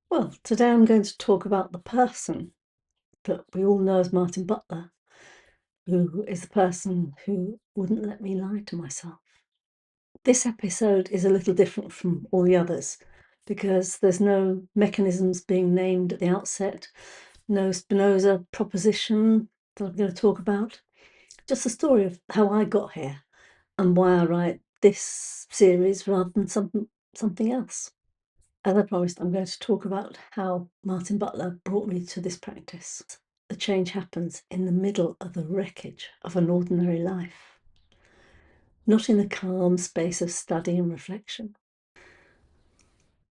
Well, today I'm going to talk about the person that we all know as Martin Butler, who is the person who wouldn't let me lie to myself. This episode is a little different from all the others because there's no mechanisms being named at the outset, no Spinoza proposition that I'm going to talk about, just the story of how I got here and why I write this series rather than something else. As I promised, I'm going to talk about how Martin Butler brought me to this practice. The change happens in the middle of the wreckage of an ordinary life, not in the calm space of study and reflection.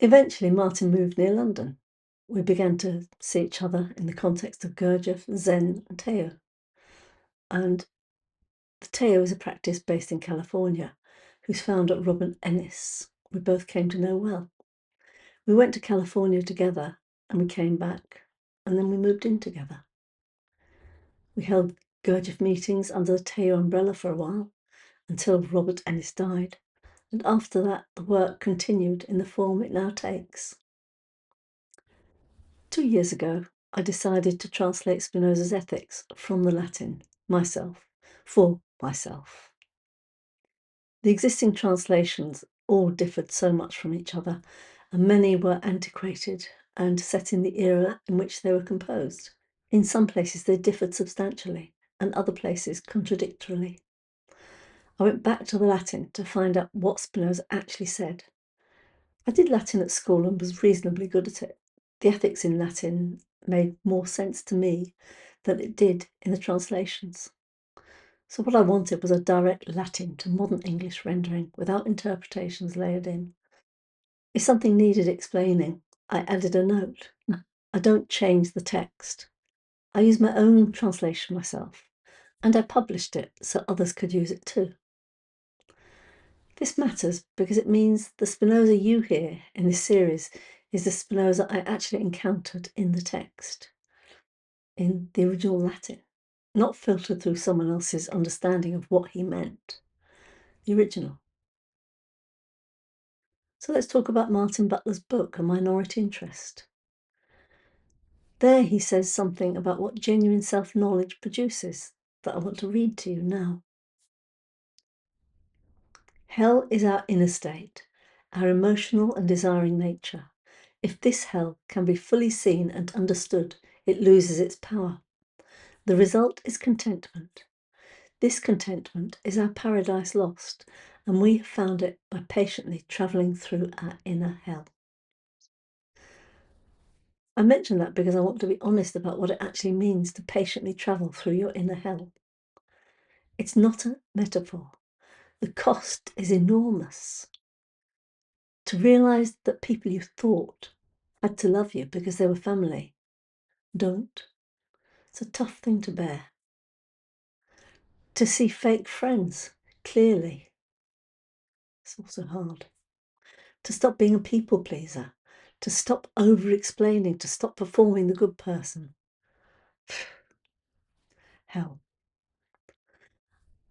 Eventually, Martin moved near London. We began to see each other in the context of Gurdjieff, Zen, and Tayu. And the Tayu is a practice based in California, whose founder, Robert Ennis, we both came to know well. We went to California together and we came back, and then we moved in together. We held Gurdjieff meetings under the Tayu umbrella for a while, until Robert Ennis died, and after that the work continued in the form it now takes. 2 years ago, I decided to translate Spinoza's Ethics from the Latin, myself, for myself. The existing translations all differed so much from each other, and many were antiquated and set in the era in which they were composed. In some places they differed substantially, and other places contradictorily. I went back to the Latin to find out what Spinoza actually said. I did Latin at school and was reasonably good at it. The ethics in Latin made more sense to me than it did in the translations. So what I wanted was a direct Latin to modern English rendering without interpretations layered in. If something needed explaining, I added a note. I don't change the text. I use my own translation myself, and I published it so others could use it too. This matters because it means the Spinoza you hear in this series is the Spinoza I actually encountered in the text, in the original Latin, not filtered through someone else's understanding of what he meant, the original. So let's talk about Martin Butler's book, A Minority Interest. There he says something about what genuine self-knowledge produces that I want to read to you now. Hell is our inner state, our emotional and desiring nature. If this hell can be fully seen and understood, it loses its power. The result is contentment. This contentment is our paradise lost, and we have found it by patiently travelling through our inner hell. I mention that because I want to be honest about what it actually means to patiently travel through your inner hell. It's not a metaphor. The cost is enormous. To realise that people you thought had to love you because they were family don't. It's a tough thing to bear. To see fake friends clearly, it's also hard. To stop being a people pleaser, to stop over-explaining, to stop performing the good person. Hell.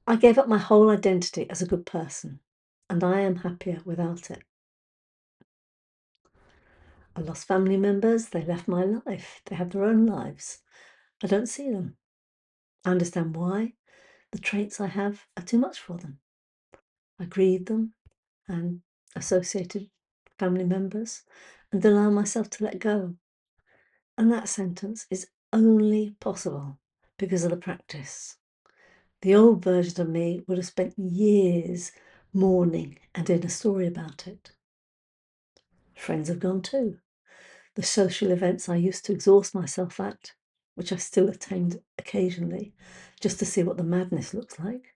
I gave up my whole identity as a good person, and I am happier without it. I lost family members, they left my life, they have their own lives. I don't see them. I understand why. The traits I have are too much for them. I grieve them and associated family members and allow myself to let go. And that sentence is only possible because of the practice. The old version of me would have spent years mourning and in a story about it. Friends have gone too. The social events I used to exhaust myself at, which I still attend occasionally, just to see what the madness looks like.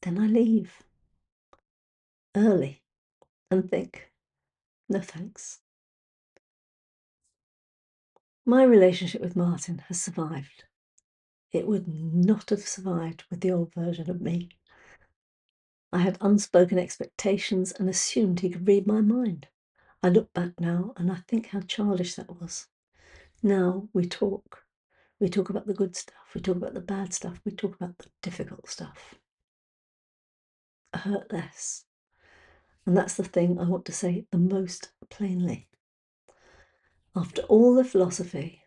Then I leave early and think, no thanks. My relationship with Martin has survived. It would not have survived with the old version of me. I had unspoken expectations and assumed he could read my mind. I look back now and I think how childish that was. Now we talk. We talk about the good stuff. We talk about the bad stuff. We talk about the difficult stuff. I hurt less. And that's the thing I want to say the most plainly. After all the philosophy,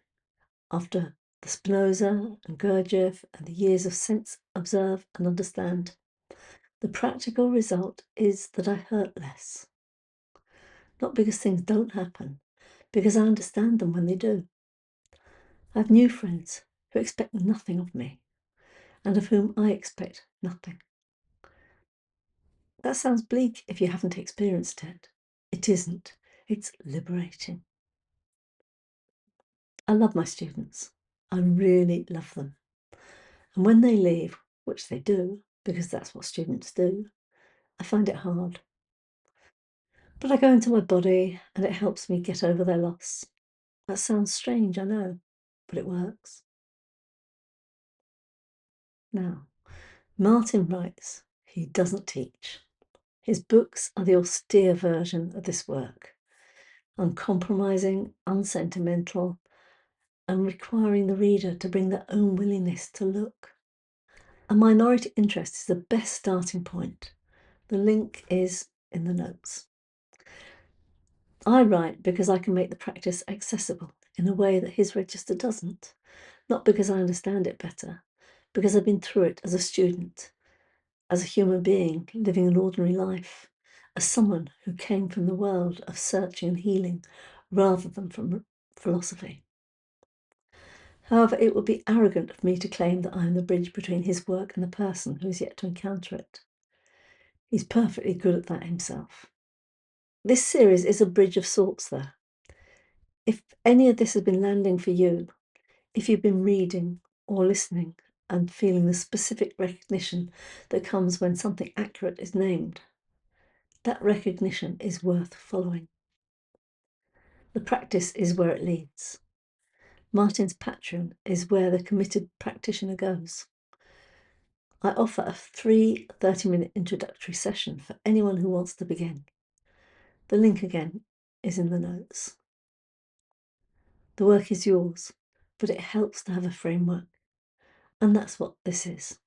after the Spinoza and Gurdjieff and the years of sense, observe and understand, the practical result is that I hurt less. Not because things don't happen, because I understand them when they do. I have new friends who expect nothing of me and of whom I expect nothing. That sounds bleak if you haven't experienced it. It isn't. It's liberating. I love my students. I really love them. And when they leave, which they do, because that's what students do, I find it hard. But I go into my body and it helps me get over their loss. That sounds strange, I know, but it works. Now, Martin writes, he doesn't teach. His books are the austere version of this work, uncompromising, unsentimental, and requiring the reader to bring their own willingness to look. A minority interest is the best starting point. The link is in the notes. I write because I can make the practice accessible in a way that his register doesn't, not because I understand it better, because I've been through it as a student, as a human being living an ordinary life, as someone who came from the world of searching and healing rather than from philosophy. However, it would be arrogant of me to claim that I am the bridge between his work and the person who is yet to encounter it. He's perfectly good at that himself. This series is a bridge of sorts, though. If any of this has been landing for you, if you've been reading or listening and feeling the specific recognition that comes when something accurate is named, that recognition is worth following. The practice is where it leads. Martin's Patreon is where the committed practitioner goes. I offer a free 30-minute introductory session for anyone who wants to begin. The link again is in the notes. The work is yours, but it helps to have a framework, and that's what this is.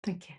Thank you.